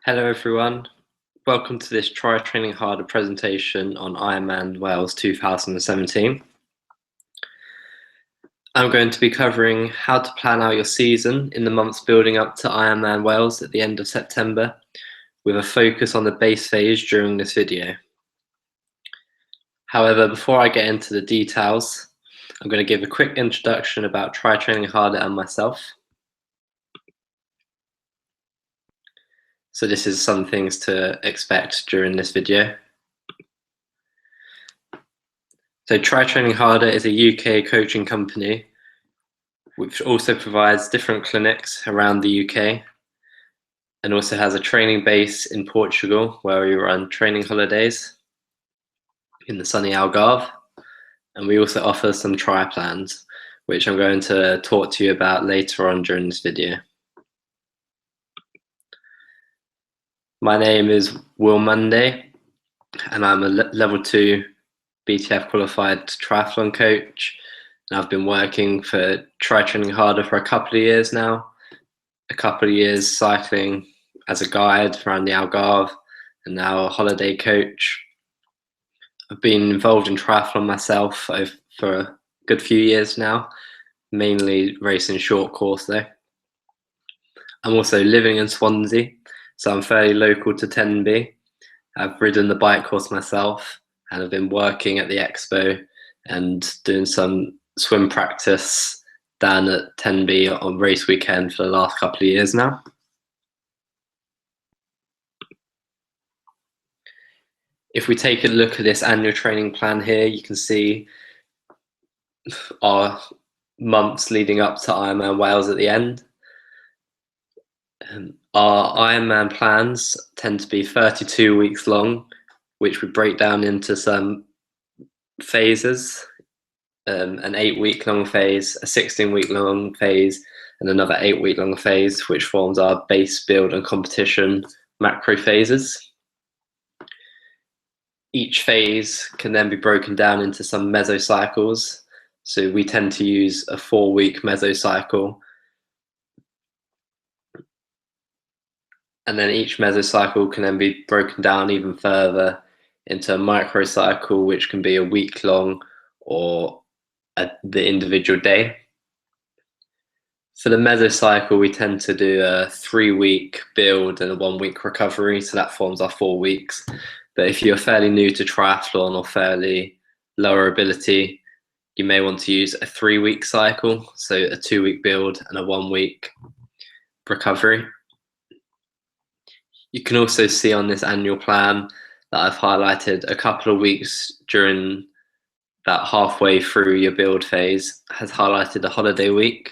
Hello everyone, welcome to this Try Training Harder presentation on Ironman Wales 2017. I'm going to be covering how to plan out your season in the months building up to Ironman Wales at the end of September, with a focus on the base phase during this video. However, before I get into the details, I'm going to give a quick introduction about Try Training Harder and myself. So this is some things to expect during this video. So Try Training Harder is a UK coaching company which also provides different clinics around the UK and also has a training base in Portugal where we run training holidays in the sunny Algarve, and we also offer some TRIplans which I'm going to talk to you about later on during this video. My name is Will Monday and I'm a level 2 BTF qualified triathlon coach, and I've been working for Try Training Harder for a couple of years now. A couple of years cycling as a guide around the Algarve, and now a holiday coach. I've been involved in triathlon myself for a good few years now, mainly racing short course though. I'm also living in Swansea, so I'm fairly local to Tenby. I've ridden the bike course myself, and I've been working at the expo and doing some swim practice down at Tenby on race weekend for the last couple of years now. If we take a look at this annual training plan here, you can see our months leading up to Ironman Wales at the end. Our Ironman plans tend to be 32 weeks long, which we break down into some phases, an 8-week long phase, a 16-week long phase, and another 8-week long phase, which forms our base, build and competition macro phases. Each phase can then be broken down into some mesocycles. So we tend to use a 4-week mesocycle, and then each mesocycle can then be broken down even further into a microcycle, which can be a week long or the individual day. For the mesocycle, we tend to do a 3-week build and a 1-week recovery, so that forms our 4 weeks. But if you're fairly new to triathlon or fairly lower ability, you may want to use a 3-week cycle, so a 2-week build and a 1-week recovery. You can also see on this annual plan that I've highlighted a couple of weeks during that halfway through your build phase has highlighted a holiday week.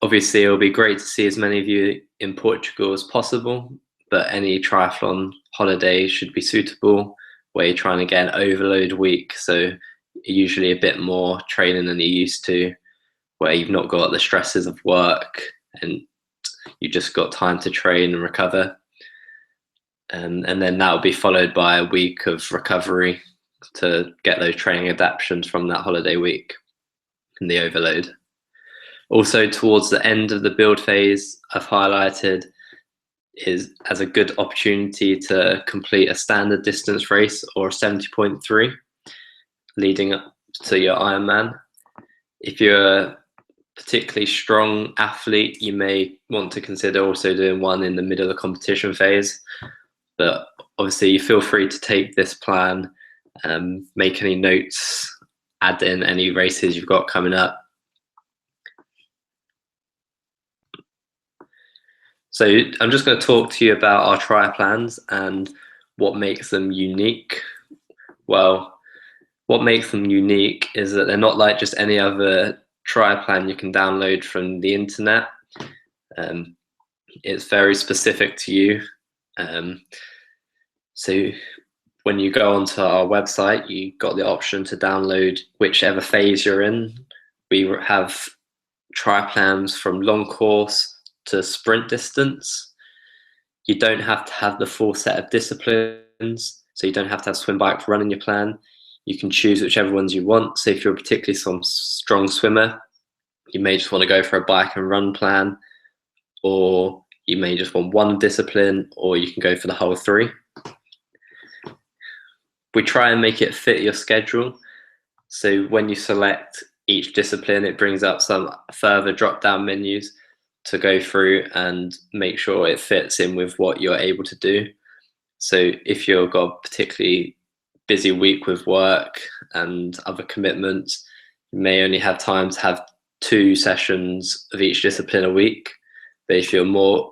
Obviously, it'll be great to see as many of you in Portugal as possible, but any triathlon holiday should be suitable where you're trying to get an overload week, so usually a bit more training than you're used to, where you've not got the stresses of work and you just got time to train and recover. And then that will be followed by a week of recovery to get those training adaptations from that holiday week and the overload. Also, towards the end of the build phase, I've highlighted is as a good opportunity to complete a standard distance race or a 70.3 leading up to your Ironman. If you're a particularly strong athlete, you may want to consider also doing one in the middle of the competition phase. But obviously, you feel free to take this plan, make any notes, add in any races you've got coming up. So I'm just going to talk to you about our TRIplans and what makes them unique. Well, what makes them unique is that they're not like just any other TRIplan you can download from the internet. It's very specific to you. So when you go onto our website, you've got the option to download whichever phase you're in. We have TRIplans from long course to sprint distance. You don't have to have the full set of disciplines, so you don't have to have swim, bike, run in your plan. You can choose whichever ones you want. So if you're particularly some strong swimmer, you may just want to go for a bike and run plan, or you may just want one discipline, or you can go for the whole three. We try and make it fit your schedule. So when you select each discipline, it brings up some further drop-down menus to go through and make sure it fits in with what you're able to do. So if you've got a particularly busy week with work and other commitments, you may only have time to have 2 sessions of each discipline a week. But if you're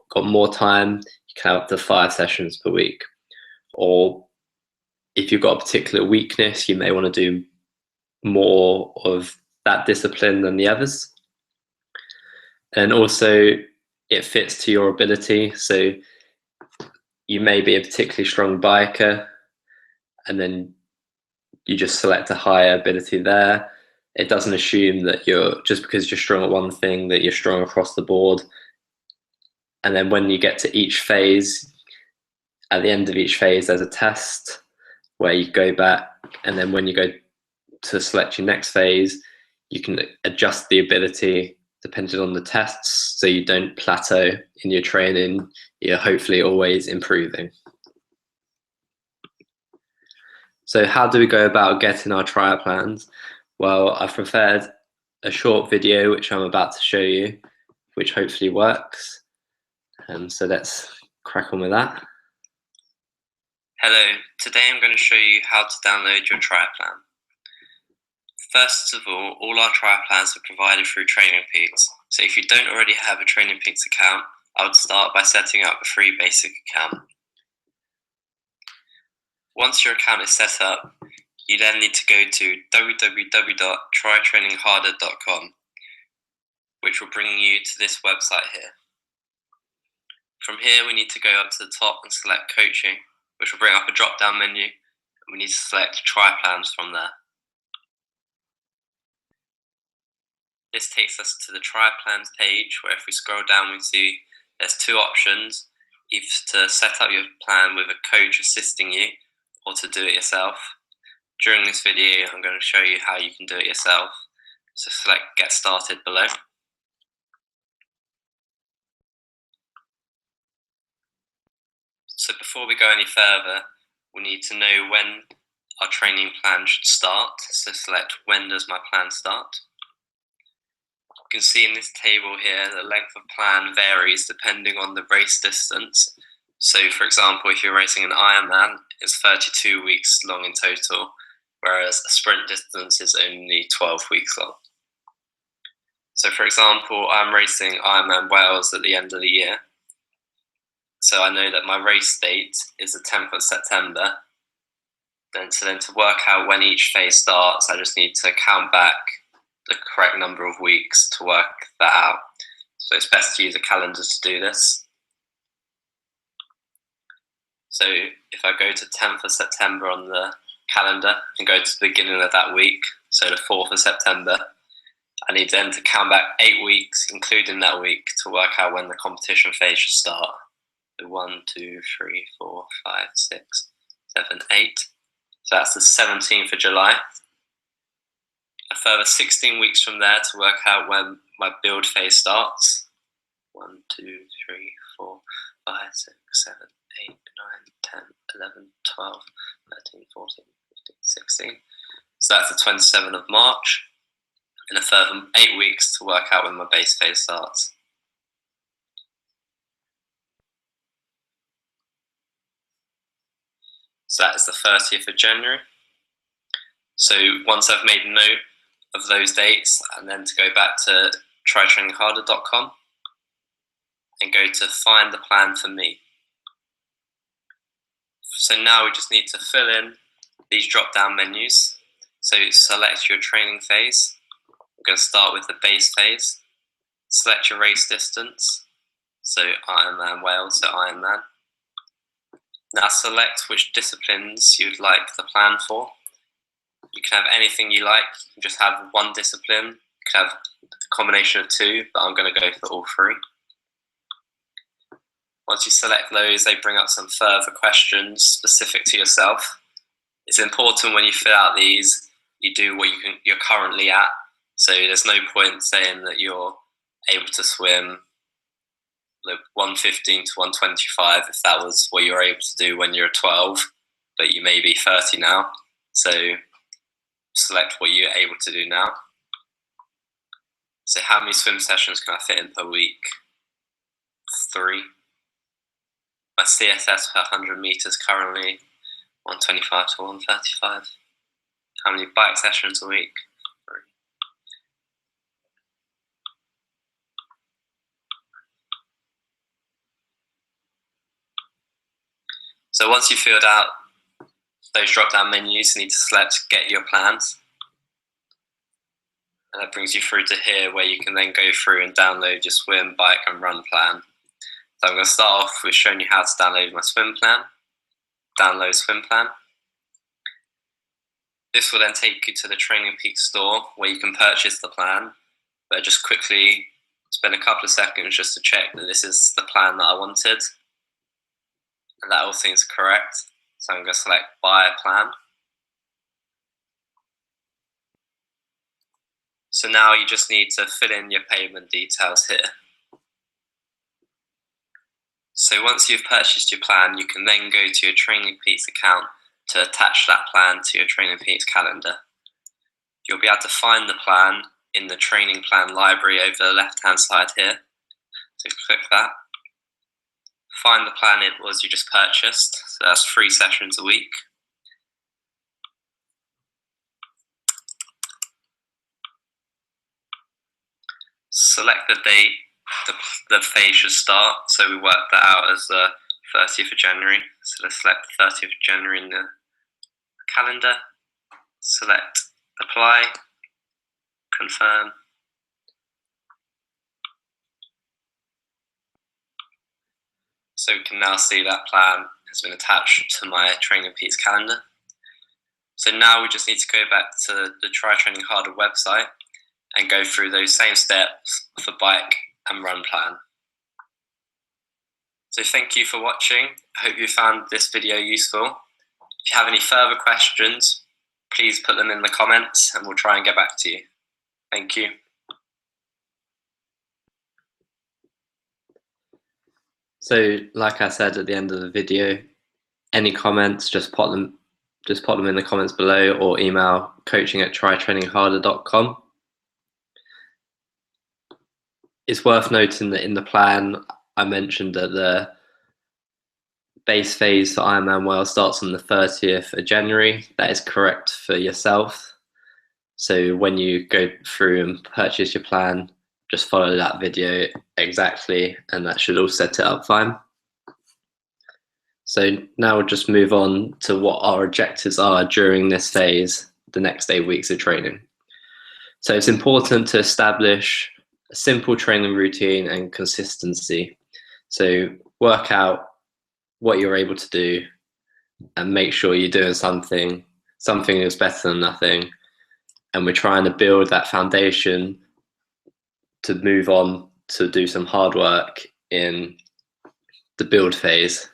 got more time, you can have up to 5 sessions per week. Or if you've got a particular weakness, you may want to do more of that discipline than the others. And also it fits to your ability. So you may be a particularly strong biker, and then you just select a higher ability there. It doesn't assume that just because you're strong at one thing that you're strong across the board. And then when you get to each phase, at the end of each phase, there's a test where you go back, and then when you go to select your next phase, you can adjust the ability depending on the tests, so you don't plateau in your training. You're hopefully always improving. So how do we go about getting our trial plans? Well, I've prepared a short video which I'm about to show you, which hopefully works. So let's crack on with that. Hello, today I'm going to show you how to download your trial plan. First of all our trial plans are provided through TrainingPeaks. So if you don't already have a TrainingPeaks account, I would start by setting up a free basic account. Once your account is set up, you then need to go to www.trytrainingharder.com, which will bring you to this website here. From here, we need to go up to the top and select coaching, which will bring up a drop-down menu, and we need to select try plans from there. This takes us to the try plans page, where if we scroll down, we see there's 2 options, either to set up your plan with a coach assisting you, or to do it yourself. During this video, I'm going to show you how you can do it yourself. So select Get Started below. So before we go any further, we need to know when our training plan should start. So select When does my plan start? You can see in this table here, the length of plan varies depending on the race distance. So for example, if you're racing an Ironman, it's 32 weeks long in total, whereas a sprint distance is only 12 weeks long. So for example, I'm racing Ironman Wales at the end of the year. So I know that my race date is the 10th of September. Then to work out when each phase starts, I just need to count back the correct number of weeks to work that out. So it's best to use a calendar to do this. So if I go to 10th of September on the calendar and go to the beginning of that week, so the 4th of September, I need then to count back 8 weeks, including that week, to work out when the competition phase should start. So 1, 2, 3, 4, 5, 6, 7, 8. So that's the 17th of July. A further 16 weeks from there to work out when my build phase starts. 1, 2, 3, 4, 5, 6, 7, 8, 9, 10, 11, 12, 13, 14, 15, 16. So that's the 27th of March. And a further 8 weeks to work out when my base phase starts. So that is the 30th of January. So once I've made note of those dates, and then to go back to trytrainingharder.com and go to find the plan for me. So now we just need to fill in these drop-down menus. So select your training phase. We're going to start with the base phase. Select your race distance. So Ironman Wales, so Ironman. Now select which disciplines you'd like the plan for. You can have anything you like. You can just have one discipline. You can have a combination of 2, but I'm going to go for all 3. Once you select those, they bring up some further questions specific to yourself. It's important when you fill out these, you do what you're currently at. So there's no point saying that you're able to swim the 115 to 125 if that was what you were able to do when you were 12, but you may be 30 now. So select what you're able to do now. So how many swim sessions can I fit in per week? 3. My CSS per 100 meters currently 125 to 135. How many bike sessions a week? 3. So once you've filled out those drop-down menus, you need to select Get Your Plans. And that brings you through to here where you can then go through and download your swim, bike and run plan. So I'm going to start off with showing you how to download my swim plan. Download swim plan. This will then take you to the Training Peaks store where you can purchase the plan, but just quickly spend a couple of seconds just to check that this is the plan that I wanted and that all things are correct. So I'm going to select Buy a Plan. So now you just need to fill in your payment details here. So once you've purchased your plan, you can then go to your Training Peaks account to attach that plan to your Training Peaks calendar. You'll be able to find the plan in the training plan library over the left-hand side here. So click that. Find the plan it was you just purchased. So that's 3 sessions a week. Select the date the phase should start. So we worked that out as the 30th of January. So let's select the 30th of January in the calendar. Select Apply, Confirm. So we can now see that plan has been attached to my Training Peaks calendar. So now we just need to go back to the Try Training Harder website and go through those same steps for bike and run plan. So thank you for watching. I hope you found this video useful. If you have any further questions, please put them in the comments and we'll try and get back to you. Thank you. So like I said at the end of the video, any comments, just pop them in the comments below or email coaching@trytrainingharder.com. It's worth noting that in the plan, I mentioned that the base phase for Ironman Wales starts on the 30th of January. That is correct for yourself. So when you go through and purchase your plan, just follow that video exactly, and that should all set it up fine. So now we'll just move on to what our objectives are during this phase, the next 8 weeks of training. So it's important to establish a simple training routine and consistency. So work out what you're able to do and make sure you're doing something is better than nothing. And we're trying to build that foundation to move on to do some hard work in the build phase.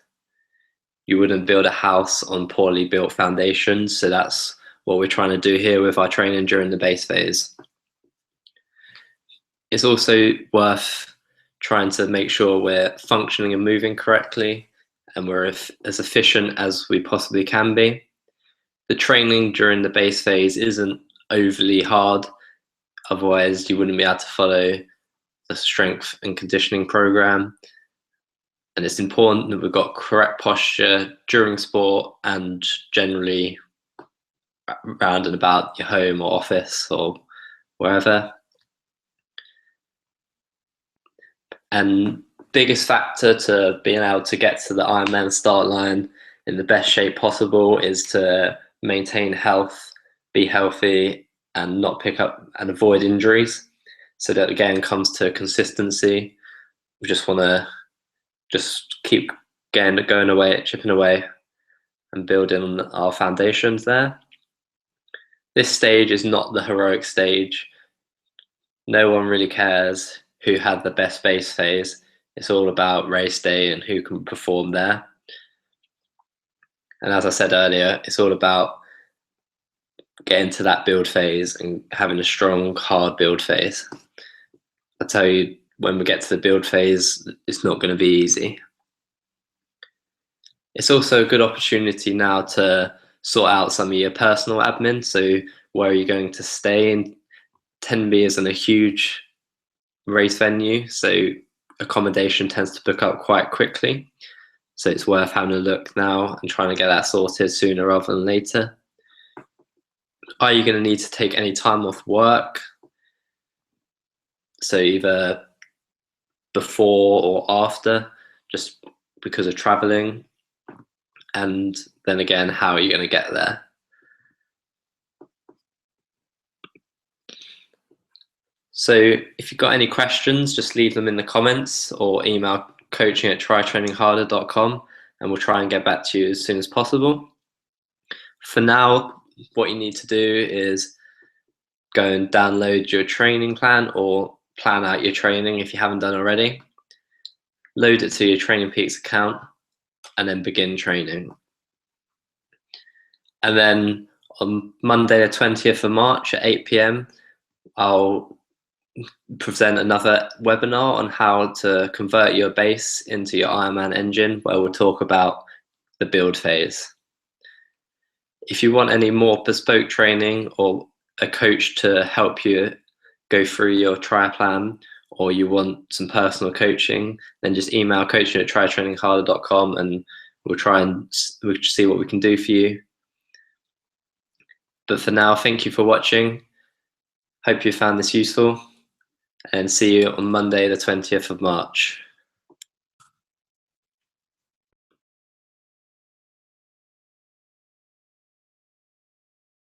You wouldn't build a house on poorly built foundations. So that's what we're trying to do here with our training during the base phase. It's also worth trying to make sure we're functioning and moving correctly and we're as efficient as we possibly can be. The training during the base phase isn't overly hard, otherwise you wouldn't be able to follow the strength and conditioning program. And it's important that we've got correct posture during sport and generally around and about your home or office or wherever. And biggest factor to being able to get to the Ironman start line in the best shape possible is to maintain health, be healthy, and not pick up and avoid injuries. So that again comes to consistency. We just want to keep going away, chipping away and building our foundations there. This stage is not the heroic stage. No one really cares who had the best base phase. It's all about race day and who can perform there. And as I said earlier, it's all about getting to that build phase and having a strong, hard build phase. I tell you, when we get to the build phase, it's not going to be easy. It's also a good opportunity now to sort out some of your personal admin. So where are you going to stay? And Tenby isn't a huge race venue, so accommodation tends to book up quite quickly. So it's worth having a look now and trying to get that sorted sooner rather than later. Are you going to need to take any time off work? So either before or after, just because of traveling. And then again, how are you going to get there? So if you've got any questions, just leave them in the comments or email coaching@trytrainingharder.com and we'll try and get back to you as soon as possible. For now, what you need to do is go and download your training plan or plan out your training if you haven't done already. Load it to your Training Peaks account and then begin training. And then on Monday the 20th of March at 8 p.m, I'll present another webinar on how to convert your base into your Ironman engine, where we'll talk about the build phase. If you want any more bespoke training or a coach to help you go through your TRIplan, or you want some personal coaching, then just email coaching@trytrainingharder.com and we'll see what we can do for you. But for now, thank you for watching. Hope you found this useful and see you on Monday the 20th of March.